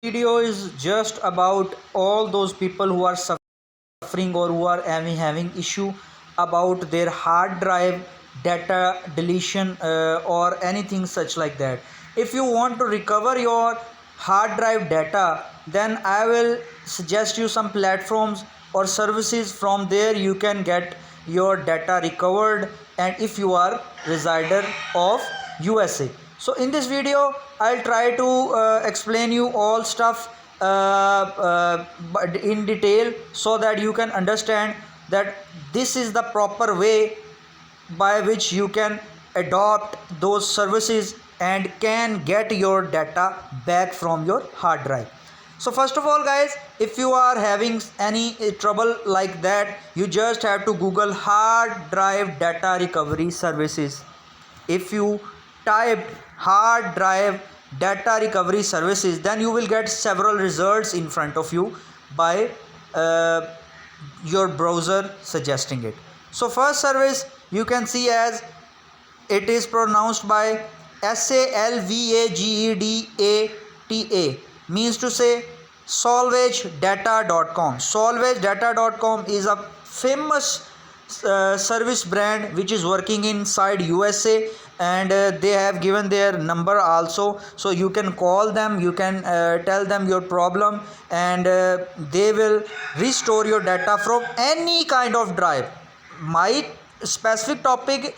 Video is just about all those people who are suffering or who are having issue about their hard drive data deletion or anything such like that. If you want to recover your hard drive data, then I will suggest you some platforms or services. From there you can get your data recovered, and if you are resider of USA. So in this video I'll try to explain you all stuff but in detail, so that you can understand that this is the proper way by which you can adopt those services and can get your data back from your hard drive. So first of all guys, if you are having any trouble like that, you just have to Google hard drive data recovery services. If you type hard drive data recovery services, then you will get several results in front of you by your browser suggesting it. So first service you can see as it is pronounced by SALVAGEDATA, means to say solvagedata.com. Solvagedata.com is a famous service brand which is working inside USA, and they have given their number also, so you can call them, you can tell them your problem, and they will restore your data from any kind of drive. My specific topic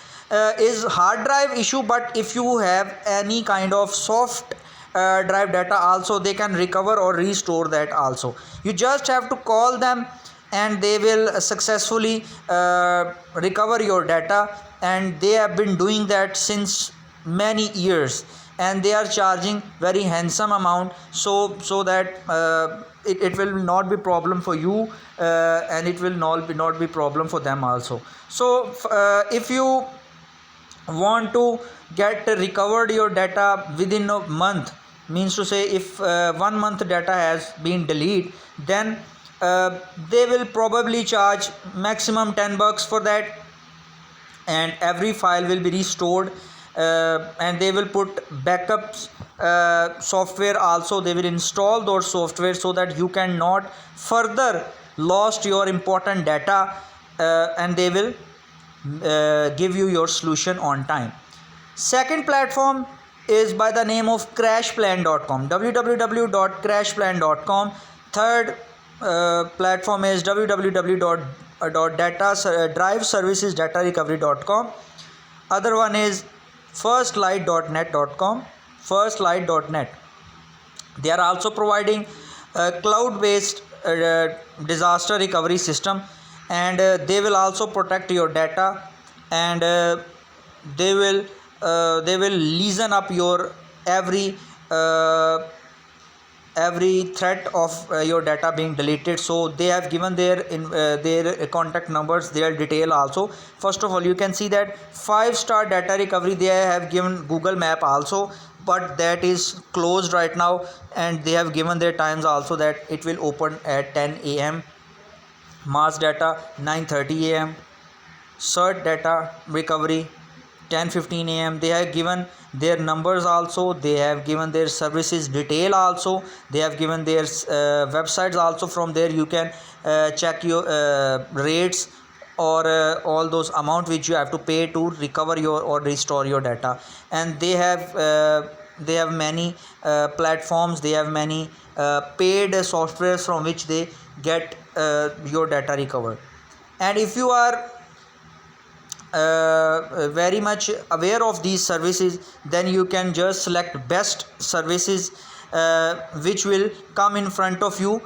is hard drive issue, but if you have any kind of soft drive data also, they can recover or restore that also. You just have to call them and they will successfully recover your data, and they have been doing that since many years, and they are charging very handsome amount, so that it will not be problem for you, and it will not be problem for them also. So if you want to get recovered your data within a month, means to say if 1 month data has been deleted, then they will probably charge maximum $10 for that, and every file will be restored, and they will put backups software also. They will install those software so that you cannot further lost your important data, and they will give you your solution on time. Second platform is by the name of crashplan.com, www.crashplan.com. Third platform is www.driveservicesdatarecovery.com. Other one is firstlight.net.com, firstlight.net. They are also providing a cloud-based disaster recovery system, and they will also protect your data, and they will listen up your every threat of your data being deleted. So they have given their contact numbers, their detail also. First of all, you can see that 5-star data recovery, they have given Google Map also, but that is closed right now, and they have given their times also, that it will open at 10 a.m. Mars Data 9:30 a.m. Cert Data Recovery 10:15 a.m. They have given their numbers also, they have given their services detail also, they have given their websites also. From there you can check your rates or all those amount which you have to pay to recover your or restore your data. And they have many platforms, they have many paid softwares from which they get your data recovered. And if you are very much aware of these services, then you can just select best services which will come in front of you,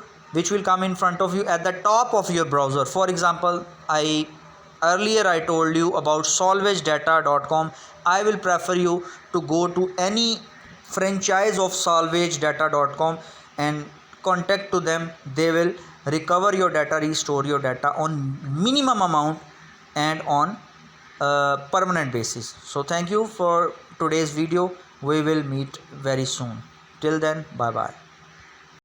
at the top of your browser. For example, earlier I told you about solvagedata.com. I will prefer you to go to any franchise of solvagedata.com and contact to them. They will recover your data, restore your data on minimum amount and on permanent basis. So thank you for today's video. We will meet very soon. Till then, bye bye.